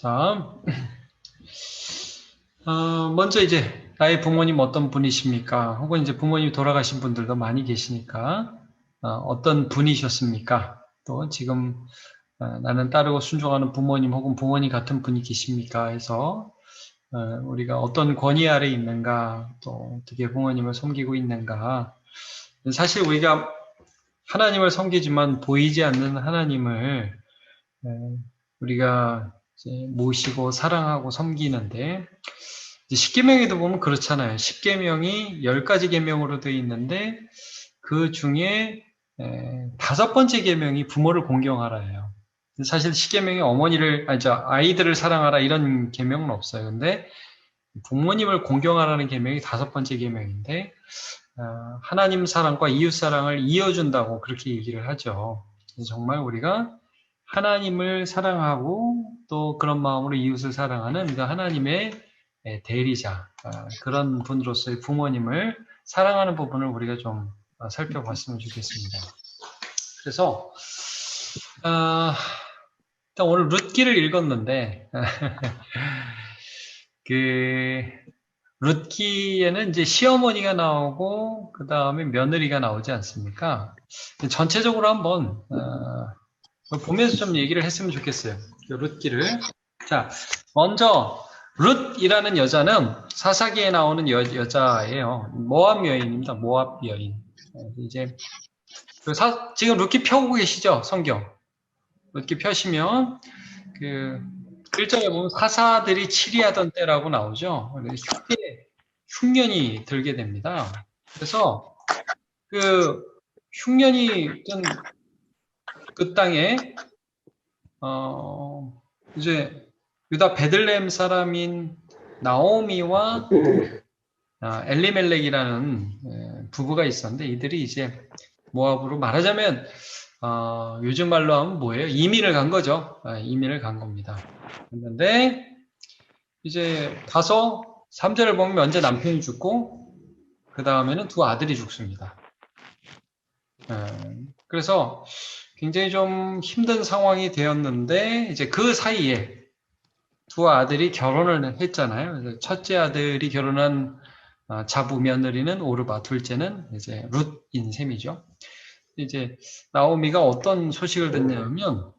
자, 먼저 이제 나의 부모님 어떤 분이십니까? 혹은 이제 부모님이 돌아가신 분들도 많이 계시니까 어떤 분이셨습니까? 또 지금 나는 따르고 순종하는 부모님 혹은 부모님 같은 분이 계십니까? 해서 우리가 어떤 권위 아래 있는가, 또 어떻게 부모님을 섬기고 있는가. 사실 우리가 하나님을 섬기지만 보이지 않는 하나님을 에, 우리가 이제 모시고 사랑하고 섬기는데 십계명에도 보면 그렇잖아요. 십계명이 10가지 계명으로 되어 있는데 그 중에 5번째 계명이 부모를 공경하라예요. 사실 십계명이 아이들을 사랑하라 이런 계명은 없어요. 근데 부모님을 공경하라는 계명이 5번째 계명인데 하나님 사랑과 이웃 사랑을 이어준다고 그렇게 얘기를 하죠. 정말 우리가 하나님을 사랑하고 또 그런 마음으로 이웃을 사랑하는 그 하나님의 대리자, 그런 분으로서의 부모님을 사랑하는 부분을 우리가 좀 살펴봤으면 좋겠습니다. 그래서 일단 오늘 룻기를 읽었는데 그 룻기에는 이제 시어머니가 나오고 그 다음에 며느리가 나오지 않습니까? 전체적으로 한번 보면서 좀 얘기를 했으면 좋겠어요. 룻기를. 자, 먼저 룻이라는 여자는 사사기에 나오는 여자예요. 모압 여인입니다. 모압 여인. 이제 지금 룻기 펴고 계시죠? 성경. 룻기 펴시면 그 1절에 보면 사사들이 치리하던 때라고 나오죠. 흉년이 들게 됩니다. 그래서 그 흉년이 있던 그 땅에 이제 유다 베들레헴 사람인 나오미와 엘리멜렉이라는 부부가 있었는데 이들이 이제 모압으로 말하자면 요즘 말로 하면 뭐예요? 이민을 간 거죠. 이민을 간 겁니다. 그런데 이제 가서 3절을 보면 먼저 남편이 죽고 그 다음에는 두 아들이 죽습니다. 그래서 굉장히 좀 힘든 상황이 되었는데 이제 그 사이에 두 아들이 결혼을 했잖아요. 그래서 첫째 아들이 결혼한 자부 며느리는 오르바, 둘째는 이제 룻인 셈이죠. 이제 나오미가 어떤 소식을 듣냐면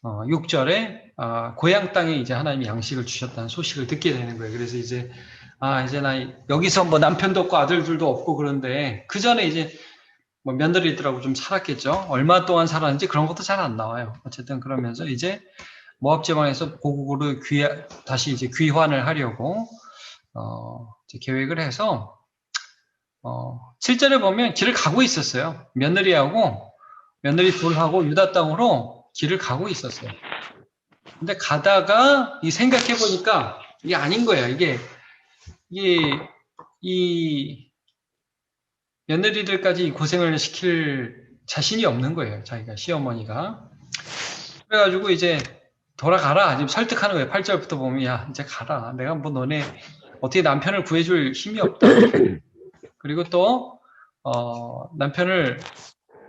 6절에 고향 땅에 이제 하나님이 양식을 주셨다는 소식을 듣게 되는 거예요. 그래서 이제 이제 나 여기서 뭐 남편도 없고 아들들도 없고 그런데 그 전에 이제 뭐 며느리들하고 좀 살았겠죠. 얼마 동안 살았는지 그런 것도 잘 안 나와요. 어쨌든 그러면서 이제 모압 지방에서 고국으로 다시 이제 귀환을 하려고 이제 계획을 해서 7절에 보면 길을 가고 있었어요. 며느리 둘하고 유다 땅으로 길을 가고 있었어요. 근데 가다가 생각해 보니까 이게 아닌 거예요. 이 며느리들까지 고생을 시킬 자신이 없는 거예요. 자기가 시어머니가. 그래가지고 이제 돌아가라. 지금 설득하는 거예요. 8절부터 보면 야 이제 가라. 내가 뭐 너네 어떻게 남편을 구해줄 힘이 없다. 그리고 또 남편을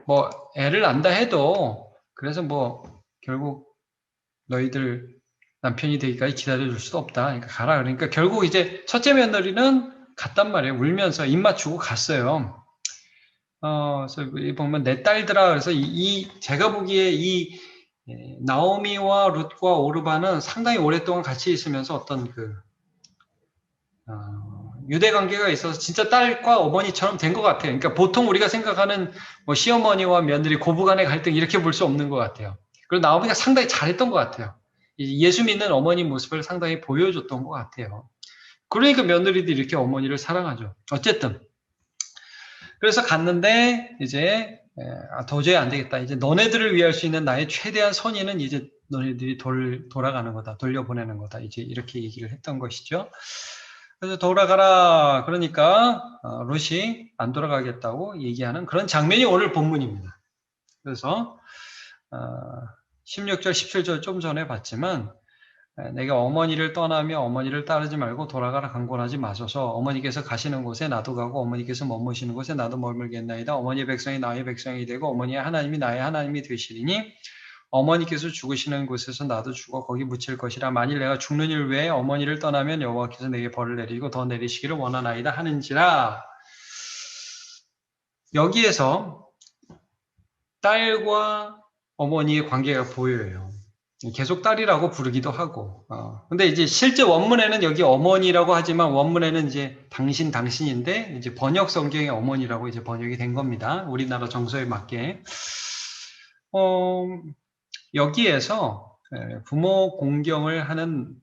뭐 애를 낳는다 해도 그래서 뭐 결국 너희들 남편이 되기까지 기다려줄 수도 없다. 그러니까 가라. 그러니까 결국 이제 첫째 며느리는 갔단 말이에요. 울면서 입 맞추고 갔어요. 그래서 보면 내 딸들아. 그래서 제가 보기에 나오미와 룻과 오르바는 상당히 오랫동안 같이 있으면서 어떤 유대 관계가 있어서 진짜 딸과 어머니처럼 된 것 같아요. 그러니까 보통 우리가 생각하는 뭐 시어머니와 며느리 고부간의 갈등 이렇게 볼 수 없는 것 같아요. 그리고 나오미가 상당히 잘했던 것 같아요. 예수 믿는 어머니 모습을 상당히 보여줬던 것 같아요. 그러니까 며느리들이 이렇게 어머니를 사랑하죠. 어쨌든 그래서 갔는데 이제 도저히 안 되겠다. 이제 너네들을 위할 수 있는 나의 최대한 선의는 이제 너네들이 돌아가는 거다. 돌려보내는 거다. 이제 이렇게 얘기를 했던 것이죠. 그래서 돌아가라. 그러니까 룻이 안 돌아가겠다고 얘기하는 그런 장면이 오늘 본문입니다. 그래서 16절, 17절 좀 전에 봤지만 내가 어머니를 떠나며 어머니를 따르지 말고 돌아가라 강권하지 마소서. 어머니께서 가시는 곳에 나도 가고 어머니께서 머무시는 곳에 나도 머물겠나이다. 어머니의 백성이 나의 백성이 되고 어머니의 하나님이 나의 하나님이 되시리니 어머니께서 죽으시는 곳에서 나도 죽어 거기 묻힐 것이라. 만일 내가 죽는 일 외에 어머니를 떠나면 여호와께서 내게 벌을 내리고 더 내리시기를 원하나이다 하는지라. 여기에서 딸과 어머니의 관계가 보여요. 계속 딸이라고 부르기도 하고. 근데 이제 실제 원문에는 여기 어머니라고 하지만 원문에는 이제 당신인데 이제 번역 성경의 어머니라고 이제 번역이 된 겁니다. 우리나라 정서에 맞게. 여기에서 부모 공경을 하는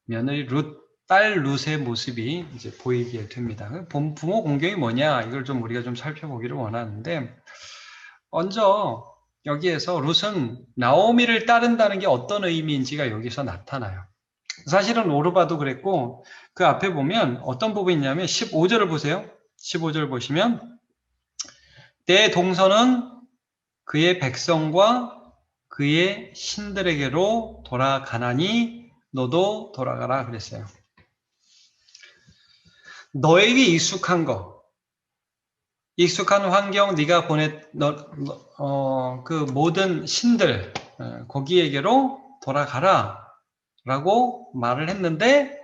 며느리 딸 룻의 모습이 이제 보이게 됩니다. 부모 공경이 뭐냐? 이걸 좀 우리가 좀 살펴보기를 원하는데, 먼저 여기에서 룻은 나오미를 따른다는 게 어떤 의미인지가 여기서 나타나요. 사실은 오르바도 그랬고, 그 앞에 보면 어떤 부분이 있냐면 15절을 보세요. 15절 보시면 내 동서는 그의 백성과 그의 신들에게로 돌아가나니 너도 돌아가라 그랬어요. 너에게 익숙한 거, 익숙한 환경, 네가 그 모든 신들 거기에게로 돌아가라 라고 말을 했는데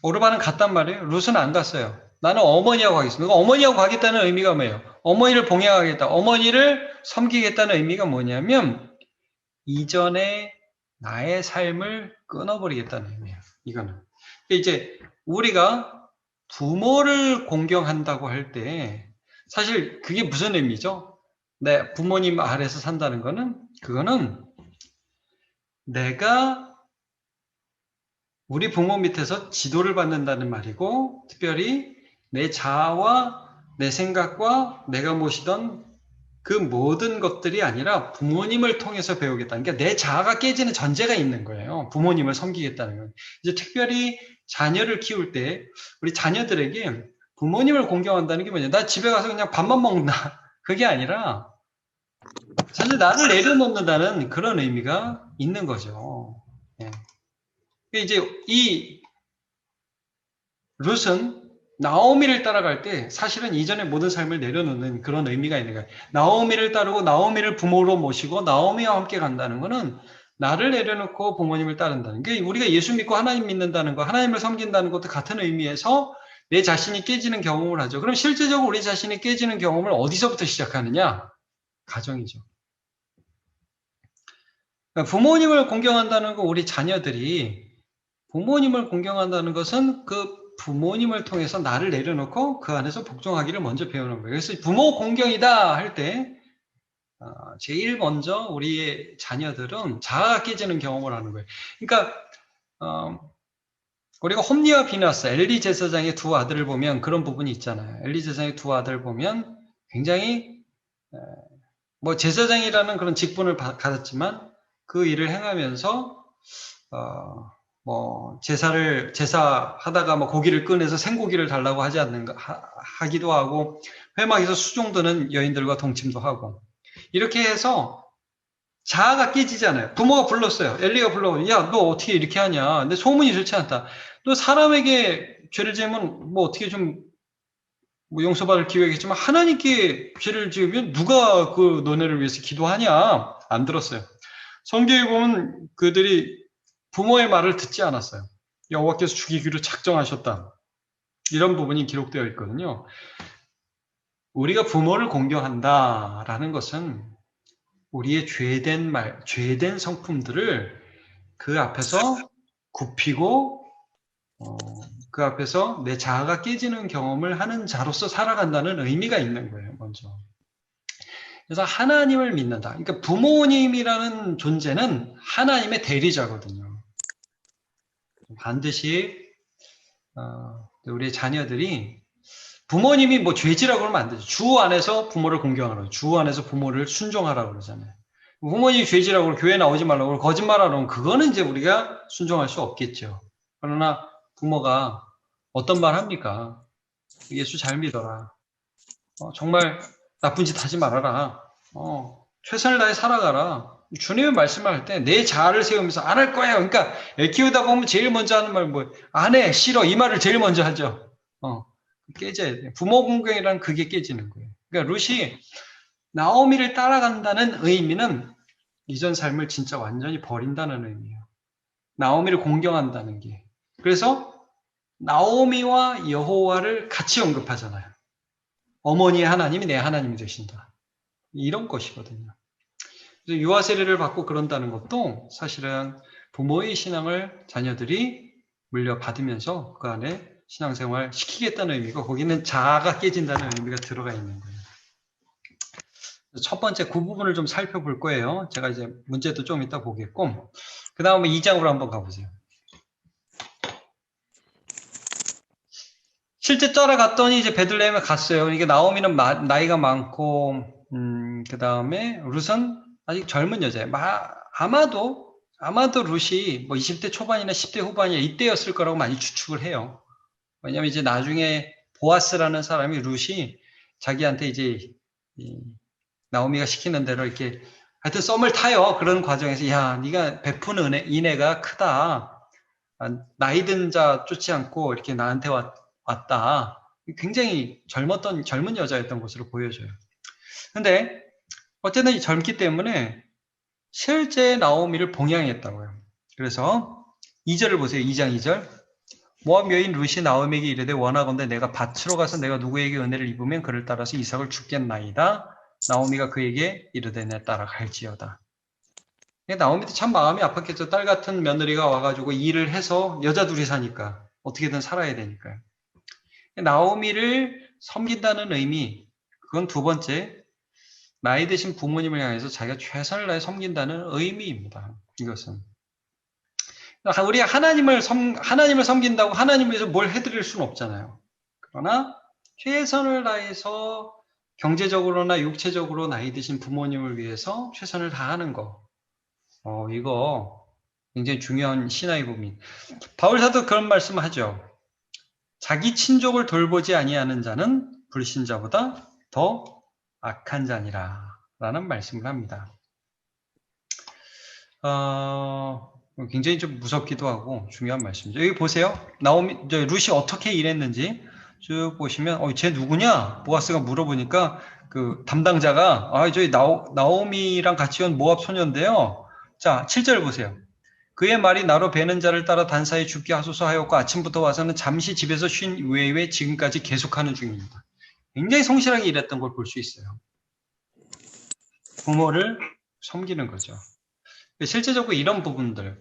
오르바는 갔단 말이에요. 룻은 안 갔어요. 나는 어머니하고 가겠습니다. 어머니하고 가겠다는 의미가 뭐예요? 어머니를 봉양하겠다. 어머니를 섬기겠다는 의미가 뭐냐면 이전에 나의 삶을 끊어버리겠다는 의미예요. 이거는. 이제 우리가 부모를 공경한다고 할 때 사실 그게 무슨 의미죠? 내 부모님 아래서 산다는 거는 그거는 내가 우리 부모 밑에서 지도를 받는다는 말이고 특별히 내 자아와 내 생각과 내가 모시던 그 모든 것들이 아니라 부모님을 통해서 배우겠다는 게 내 자아가 깨지는 전제가 있는 거예요. 부모님을 섬기겠다는 건. 이제 특별히 자녀를 키울 때 우리 자녀들에게 부모님을 공경한다는 게 뭐냐? 나 집에 가서 그냥 밥만 먹나? 그게 아니라 사실 나를 내려놓는다는 그런 의미가 있는 거죠. 예. 이제 이 룻은 나오미를 따라갈 때 사실은 이전의 모든 삶을 내려놓는 그런 의미가 있는 거예요. 나오미를 따르고 나오미를 부모로 모시고 나오미와 함께 간다는 것은 나를 내려놓고 부모님을 따른다는 게 우리가 예수 믿고 하나님 믿는다는 거, 하나님을 섬긴다는 것도 같은 의미에서 내 자신이 깨지는 경험을 하죠. 그럼 실제적으로 우리 자신이 깨지는 경험을 어디서부터 시작하느냐? 가정이죠. 그러니까 부모님을 공경한다는 거 우리 자녀들이 부모님을 공경한다는 것은 그 부모님을 통해서 나를 내려놓고 그 안에서 복종하기를 먼저 배우는 거예요. 그래서 부모 공경이다 할 때 제일 먼저 우리의 자녀들은 자아가 깨지는 경험을 하는 거예요. 그러니까 우리가 홈리와 비나스, 엘리 제사장의 두 아들을 보면 그런 부분이 있잖아요. 엘리 제사장의 두 아들 보면 굉장히 뭐 제사장이라는 그런 직분을 가졌지만 그 일을 행하면서 뭐 제사하다가 뭐 고기를 꺼내서 생고기를 달라고 하지 않는가 하기도 하고 회막에서 수종드는 여인들과 동침도 하고 이렇게 해서 자아가 깨지잖아요. 부모가 불렀어요. 엘리가 불러서 야, 너 어떻게 이렇게 하냐? 근데 소문이 좋지 않다. 너 사람에게 죄를 지으면 뭐 어떻게 좀 뭐 용서받을 기회겠지만 하나님께 죄를 지으면 누가 그 너네를 위해서 기도하냐? 안 들었어요. 성경에 보면 그들이 부모의 말을 듣지 않았어요. 여호와께서 죽이기로 작정하셨다. 이런 부분이 기록되어 있거든요. 우리가 부모를 공경한다라는 것은 우리의 죄된 성품들을 그 앞에서 굽히고 그 앞에서 내 자아가 깨지는 경험을 하는 자로서 살아간다는 의미가 있는 거예요. 먼저. 그래서 하나님을 믿는다. 그러니까 부모님이라는 존재는 하나님의 대리자거든요. 반드시 우리 자녀들이 부모님이 뭐 죄지라고 그러면 안 되죠. 주 안에서 부모를 공경하라고, 주 안에서 부모를 순종하라고 그러잖아요. 부모님이 죄지라고 그러고 교회 나오지 말라고 그러고 거짓말하라고 하면 그거는 이제 우리가 순종할 수 없겠죠. 그러나 부모가 어떤 말 합니까? 예수 잘 믿어라. 정말 나쁜 짓 하지 말아라. 최선을 다해 살아가라. 주님의 말씀을 할 때 내 자아를 세우면서 안 할 거예요. 그러니까 애 키우다 보면 제일 먼저 하는 말 뭐 안 해, 싫어 이 말을 제일 먼저 하죠. 깨져야 돼. 부모 공경이란 그게 깨지는 거예요. 그러니까 룻이 나오미를 따라간다는 의미는 이전 삶을 진짜 완전히 버린다는 의미예요. 나오미를 공경한다는 게. 그래서 나오미와 여호와를 같이 언급하잖아요. 어머니의 하나님이 내 하나님이 되신다. 이런 것이거든요. 그래서 유아 세례를 받고 그런다는 것도 사실은 부모의 신앙을 자녀들이 물려받으면서 그 안에 신앙생활 시키겠다는 의미고 거기는 자아가 깨진다는 의미가 들어가 있는 거예요. 첫 번째 그 부분을 좀 살펴볼 거예요. 제가 이제 문제도 좀 이따 보겠고 그 다음에 2장으로 한번 가보세요. 실제 따라갔더니 이제 베들레헴에 갔어요. 이게 나오미는 나이가 많고 그 다음에 룻은 아직 젊은 여자예요. 아마도 룻이 뭐 20대 초반이나 10대 후반이나 이때였을 거라고 많이 추측을 해요. 왜냐면 이제 나중에 보아스라는 사람이 룻이 자기한테 이제 나오미가 시키는 대로 이렇게 하여튼 썸을 타요. 그런 과정에서 야 네가 베푸는 인애가 크다. 나이 든 자 쫓지 않고 이렇게 나한테 왔다. 굉장히 젊은 여자였던 것으로 보여져요. 근데 어쨌든 젊기 때문에 실제 나오미를 봉양했다고요. 그래서 2절을 보세요. 2장 2절. 모압 여인 룻이 나오미에게 이르되 원하건대 내가 밭으로 가서 내가 누구에게 은혜를 입으면 그를 따라서 이삭을 죽겠나이다. 나오미가 그에게 이르되 내 따라 갈지어다. 나오미도 참 마음이 아팠겠죠. 딸 같은 며느리가 와가지고 일을 해서 여자 둘이 사니까 어떻게든 살아야 되니까요. 나오미를 섬긴다는 의미, 그건 두 번째, 나이 드신 부모님을 향해서 자기가 최선을 다해 섬긴다는 의미입니다. 이것은. 우리가 하나님을 섬긴다고 하나님을 위해서 뭘 해드릴 수는 없잖아요. 그러나 최선을 다해서 경제적으로나 육체적으로 나이 드신 부모님을 위해서 최선을 다하는 거. 이거 굉장히 중요한 신앙의 부분. 바울 사도 그런 말씀을 하죠. 자기 친족을 돌보지 아니하는 자는 불신자보다 더 악한 자니라 라는 말씀을 합니다. 굉장히 좀 무섭기도 하고 중요한 말씀이죠. 여기 보세요. 룻이 어떻게 일했는지 쭉 보시면 쟤 누구냐? 보아스가 물어보니까 그 담당자가 저희 나오미랑 같이 온 모압 소녀인데요. 자, 7절 보세요. 그의 말이 나로 베는 자를 따라 단사에 죽게 하소서 하였고 아침부터 와서는 잠시 집에서 쉰 외에 지금까지 계속하는 중입니다. 굉장히 성실하게 일했던 걸 볼 수 있어요. 부모를 섬기는 거죠. 실제적으로 이런 부분들.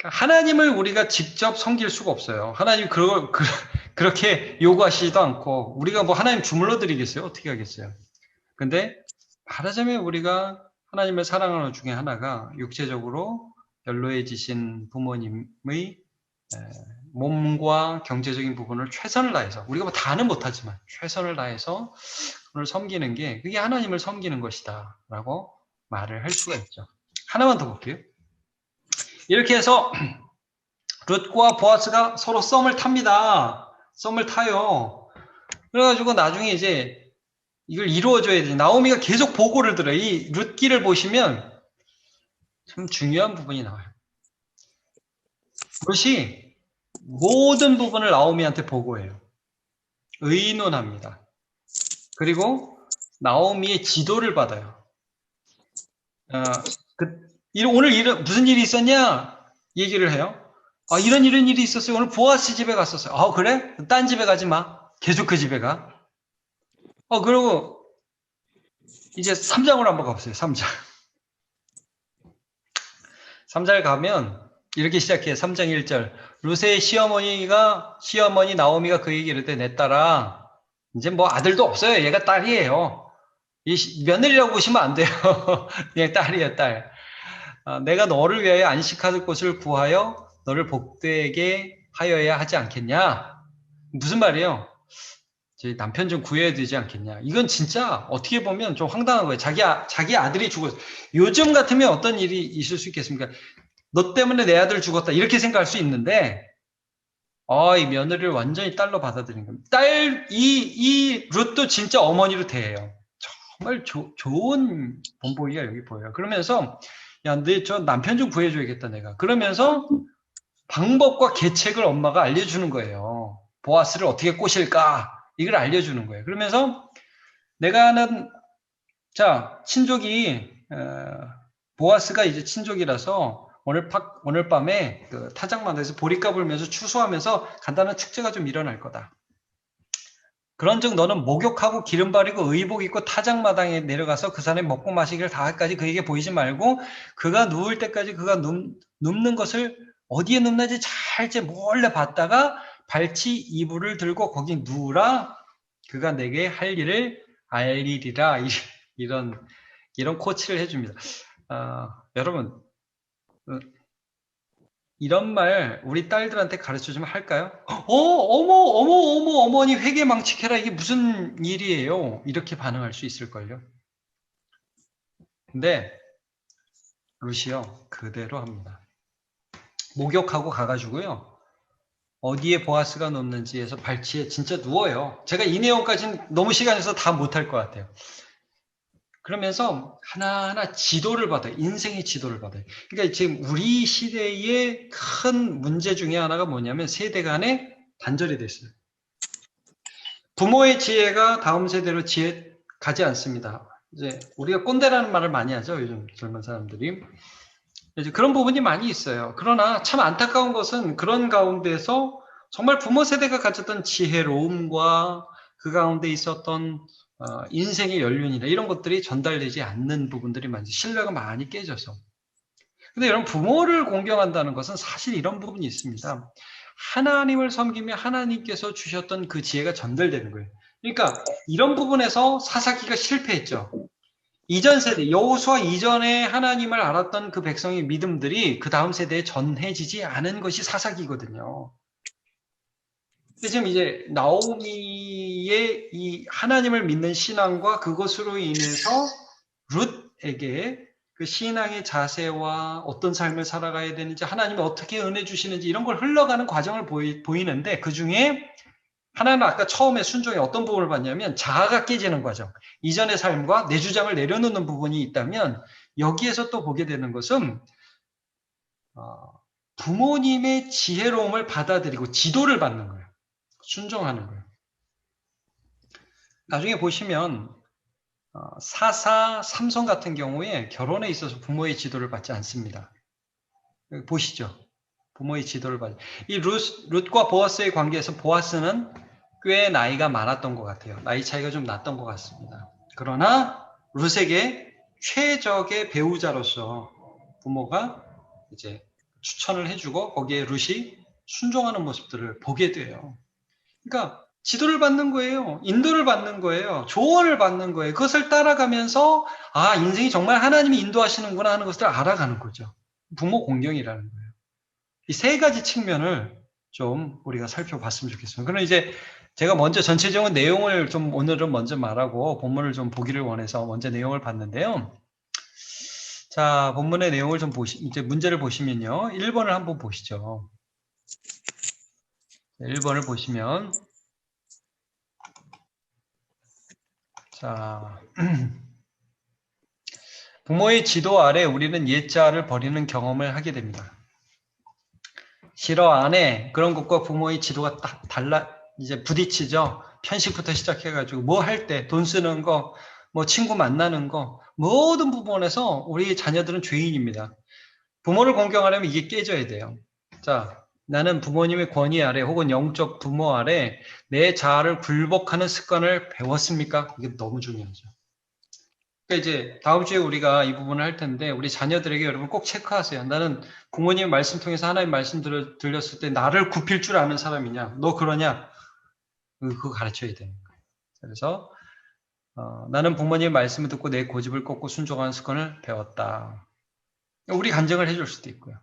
하나님을 우리가 직접 섬길 수가 없어요. 하나님 그렇게 요구하시지도 않고 우리가 뭐 하나님 주물러 드리겠어요? 어떻게 하겠어요? 근데 말하자면 우리가 하나님을 사랑하는 중에 하나가 육체적으로 연로해지신 부모님의 몸과 경제적인 부분을 최선을 다해서 우리가 뭐 다는 못하지만 최선을 다해서 그걸 섬기는 게 그게 하나님을 섬기는 것이다 라고 말을 할 수가 있죠. 하나만 더 볼게요. 이렇게 해서 룻과 보아스가 서로 썸을 탑니다. 썸을 타요. 그래가지고 나중에 이제 이걸 이루어줘야 돼. 나오미가 계속 보고를 들어요. 이 룻기를 보시면 참 중요한 부분이 나와요. 룻이 모든 부분을 나오미한테 보고해요. 의논합니다. 그리고 나오미의 지도를 받아요. 오늘 무슨 일이 있었냐? 얘기를 해요. 이런 일이 있었어요. 오늘 보아스 집에 갔었어요. 그래? 딴 집에 가지 마. 계속 그 집에 가. 그리고 이제 3장으로 한번 가보세요. 3장. 3장 가면 이렇게 시작해요. 3장 1절. 룻의 시어머니 나오미가 그 얘기를 때 내 딸아. 이제 뭐 아들도 없어요. 얘가 딸이에요. 며느리라고 보시면 안 돼요. 그냥 딸이에요, 딸. 내가 너를 위하여 안식할 곳을 구하여 너를 복되게 하여야 하지 않겠냐? 무슨 말이에요? 남편 좀 구해야 되지 않겠냐? 이건 진짜 어떻게 보면 좀 황당한 거예요. 자기 아들이 죽었어. 요즘 같으면 어떤 일이 있을 수 있겠습니까? 너 때문에 내 아들 죽었다. 이렇게 생각할 수 있는데, 이 며느리를 완전히 딸로 받아들인 겁니다. 이 룻도 진짜 어머니로 대해요. 정말 좋은 본보기가 여기 보여요. 그러면서, 저 남편 좀 구해줘야겠다, 내가. 그러면서 방법과 계책을 엄마가 알려주는 거예요. 보아스를 어떻게 꼬실까? 이걸 알려주는 거예요. 그러면서 내가 하는 자, 친족이 보아스가 이제 친족이라서 오늘 밤에 그 타작마다에서 보리가 불면서 추수하면서 간단한 축제가 좀 일어날 거다. 그런즉 너는 목욕하고 기름 바르고 의복 입고 타작마당에 내려가서 그 사람이 먹고 마시기를 다할까지 그에게 보이지 말고 그가 누울 때까지 그가 눕는 것을 어디에 눕는지 잘제 몰래 봤다가 발치 이불을 들고 거기 누우라. 그가 내게 할 일을 알리리라. 이런 코치를 해줍니다. 여러분 이런 말 우리 딸들한테 가르쳐주면 할까요? 어머니 회개 망치켜라. 이게 무슨 일이에요? 이렇게 반응할 수 있을걸요. 근데 루시요 그대로 합니다. 목욕하고 가가지고요. 어디에 보아스가 눕는지에서 발치에 진짜 누워요. 제가 이 내용까지는 너무 시간에서 다 못할 것 같아요. 그러면서 하나하나 지도를 받아요. 인생의 지도를 받아요. 그러니까 지금 우리 시대의 큰 문제 중에 하나가 뭐냐면 세대 간의 단절이 됐어요. 부모의 지혜가 다음 세대로 지혜 가지 않습니다. 이제 우리가 꼰대라는 말을 많이 하죠. 요즘 젊은 사람들이. 이제 그런 부분이 많이 있어요. 그러나 참 안타까운 것은 그런 가운데서 정말 부모 세대가 가졌던 지혜로움과 그 가운데 있었던 인생의 연륜이나 이런 것들이 전달되지 않는 부분들이 많지. 신뢰가 많이 깨져서. 근데 여러분 부모를 공경한다는 것은 사실 이런 부분이 있습니다. 하나님을 섬기며 하나님께서 주셨던 그 지혜가 전달되는 거예요. 그러니까 이런 부분에서 사사기가 실패했죠. 이전 세대, 여호수아 이전에 하나님을 알았던 그 백성의 믿음들이 그 다음 세대에 전해지지 않은 것이 사사기거든요. 근데 지금 이제 나오미의 이 하나님을 믿는 신앙과 그것으로 인해서 룻에게 그 신앙의 자세와 어떤 삶을 살아가야 되는지 하나님이 어떻게 은혜 주시는지 이런 걸 흘러가는 과정을 보이는데 그 중에 하나는 아까 처음에 순종의 어떤 부분을 봤냐면 자아가 깨지는 과정. 이전의 삶과 내 주장을 내려놓는 부분이 있다면 여기에서 또 보게 되는 것은 부모님의 지혜로움을 받아들이고 지도를 받는 거예요. 순종하는 거예요. 나중에 보시면 사사 삼손 같은 경우에 결혼에 있어서 부모의 지도를 받지 않습니다. 여기 보시죠. 부모의 지도를 받지. 이 룻과 보아스의 관계에서 보아스는 꽤 나이가 많았던 것 같아요. 나이 차이가 좀 났던 것 같습니다. 그러나 룻에게 최적의 배우자로서 부모가 이제 추천을 해주고 거기에 룻이 순종하는 모습들을 보게 돼요. 그러니까 지도를 받는 거예요. 인도를 받는 거예요. 조언을 받는 거예요. 그것을 따라가면서 인생이 정말 하나님이 인도하시는구나 하는 것을 알아가는 거죠. 부모 공경이라는 거예요. 이 세 가지 측면을 좀 우리가 살펴봤으면 좋겠습니다. 그럼 이제 제가 먼저 전체적인 내용을 좀 오늘은 먼저 말하고 본문을 좀 보기를 원해서 먼저 내용을 봤는데요. 자, 본문의 내용을 좀 이제 문제를 보시면요. 1번을 한번 보시죠. 1번을 보시면 자, 부모의 지도 아래 우리는 옛자를 버리는 경험을 하게 됩니다. 싫어 안 해. 그런 것과 부모의 지도가 딱 이제 부딪히죠. 편식부터 시작해가지고 뭐 할 때 돈 쓰는 거, 뭐 친구 만나는 거, 모든 부분에서 우리 자녀들은 죄인입니다. 부모를 공경하려면 이게 깨져야 돼요. 자, 나는 부모님의 권위 아래 혹은 영적 부모 아래 내 자아를 굴복하는 습관을 배웠습니까? 이게 너무 중요하죠. 그러니까 이제 다음 주에 우리가 이 부분을 할 텐데 우리 자녀들에게 여러분 꼭 체크하세요. 나는 부모님의 말씀 통해서 하나님 말씀 들렸을 때 나를 굽힐 줄 아는 사람이냐? 너 그러냐? 그거 가르쳐야 되는 거예요. 그래서 나는 부모님의 말씀을 듣고 내 고집을 꺾고 순종하는 습관을 배웠다. 우리 간증을 해줄 수도 있고요.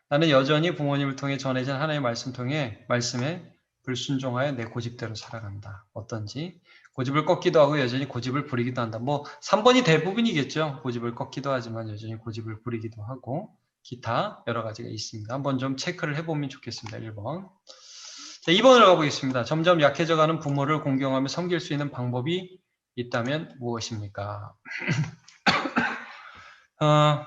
나는 여전히 부모님을 통해 전해진 하나님의 말씀에 불순종하여 내 고집대로 살아간다. 어떤지 고집을 꺾기도 하고 여전히 고집을 부리기도 한다. 뭐 3번이 대부분이겠죠. 고집을 꺾기도 하지만 여전히 고집을 부리기도 하고 기타 여러 가지가 있습니다. 한번 좀 체크를 해보면 좋겠습니다. 1번. 자, 2번으로 가보겠습니다. 점점 약해져가는 부모를 공경하며 섬길 수 있는 방법이 있다면 무엇입니까?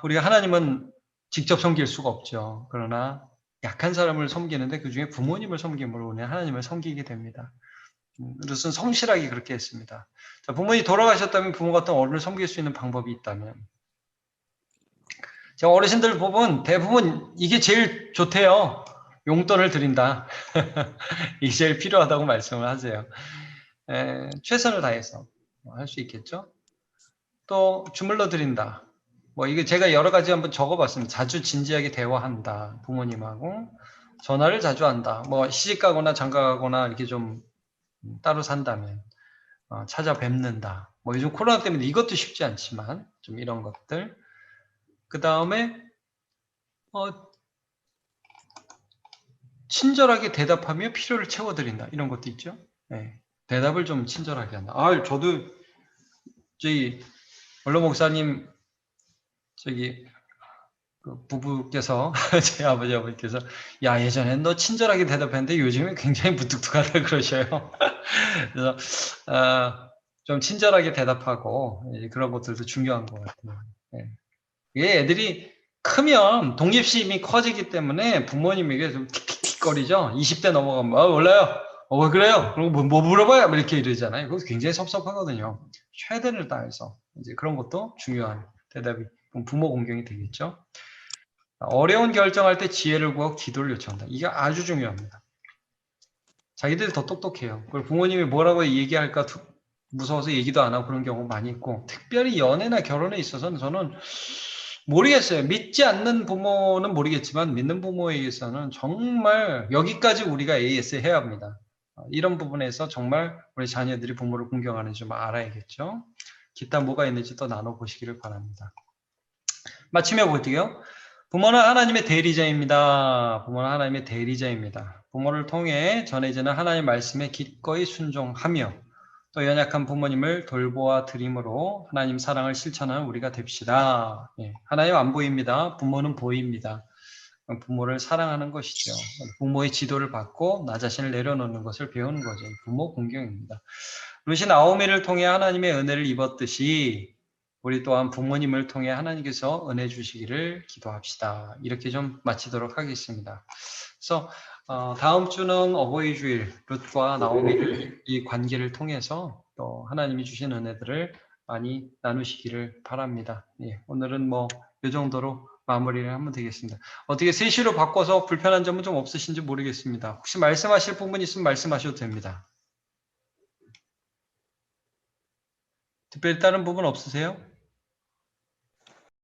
우리가 하나님은 직접 섬길 수가 없죠. 그러나 약한 사람을 섬기는데 그 중에 부모님을 섬김으로 하나님을 섬기게 됩니다. 룻은 성실하게 그렇게 했습니다. 자, 부모님이 돌아가셨다면 부모 같은 어른을 섬길 수 있는 방법이 있다면, 제가 어르신들 보면 대부분 이게 제일 좋대요. 용돈을 드린다. 이게 제일 필요하다고 말씀을 하세요. 최선을 다해서 할 수 있겠죠. 또 주물러 드린다. 뭐 이게 제가 여러 가지 한번 적어봤습니다. 자주 진지하게 대화한다. 부모님하고 전화를 자주 한다. 뭐 시집 가거나 장가 가거나 이렇게 좀 따로 산다면 찾아뵙는다. 뭐 요즘 코로나 때문에 이것도 쉽지 않지만 좀 이런 것들. 그 다음에 친절하게 대답하며 필요를 채워드린다. 이런 것도 있죠. 네. 대답을 좀 친절하게 한다. 저도 저희 원로 목사님 그 부부께서 제 아버지 어머니께서 야 예전엔 너 친절하게 대답했는데 요즘에 굉장히 무뚝뚝하다 그러셔요. 그래서 좀 친절하게 대답하고 그런 것들도 중요한 것 같아요. 이게 애들이 크면 독립심이 커지기 때문에 부모님에게 좀 틱틱틱거리죠. 20대 넘어가면 몰라요. 왜 그래요? 그리고 뭐 물어봐요? 이렇게 이러잖아요. 그거 굉장히 섭섭하거든요. 최대를 다해서 이제 그런 것도 중요한 대답이 부모 공경이 되겠죠. 어려운 결정할 때 지혜를 구하고 기도를 요청한다. 이게 아주 중요합니다. 자기들이 더 똑똑해요. 그리고 부모님이 뭐라고 얘기할까 무서워서 얘기도 안 하고 그런 경우가 많이 있고, 특별히 연애나 결혼에 있어서는 저는 모르겠어요. 믿지 않는 부모는 모르겠지만 믿는 부모에게서는 정말 여기까지 우리가 AS 해야 합니다. 이런 부분에서 정말 우리 자녀들이 부모를 공경하는지 좀 알아야겠죠. 기타 뭐가 있는지 또 나눠보시기를 바랍니다. 마침에 볼게요. 부모는 하나님의 대리자입니다. 부모는 하나님의 대리자입니다. 부모를 통해 전해지는 하나님의 말씀에 기꺼이 순종하며 또 연약한 부모님을 돌보아 드림으로 하나님 사랑을 실천하는 우리가 됩시다. 하나님 안 보입니다. 부모는 보입니다. 부모를 사랑하는 것이죠. 부모의 지도를 받고 나 자신을 내려놓는 것을 배우는 거죠. 부모 공경입니다. 룻이 나오미를 통해 하나님의 은혜를 입었듯이 우리 또한 부모님을 통해 하나님께서 은혜 주시기를 기도합시다. 이렇게 좀 마치도록 하겠습니다. 그래서 다음 주는 어버이 주일, 룻과 나오미를 이 관계를 통해서 또 하나님이 주신 은혜들을 많이 나누시기를 바랍니다. 오늘은 뭐 이 정도로 마무리를 하면 되겠습니다. 어떻게 3시로 바꿔서 불편한 점은 좀 없으신지 모르겠습니다. 혹시 말씀하실 부분 있으면 말씀하셔도 됩니다. 특별히 다른 부분 없으세요?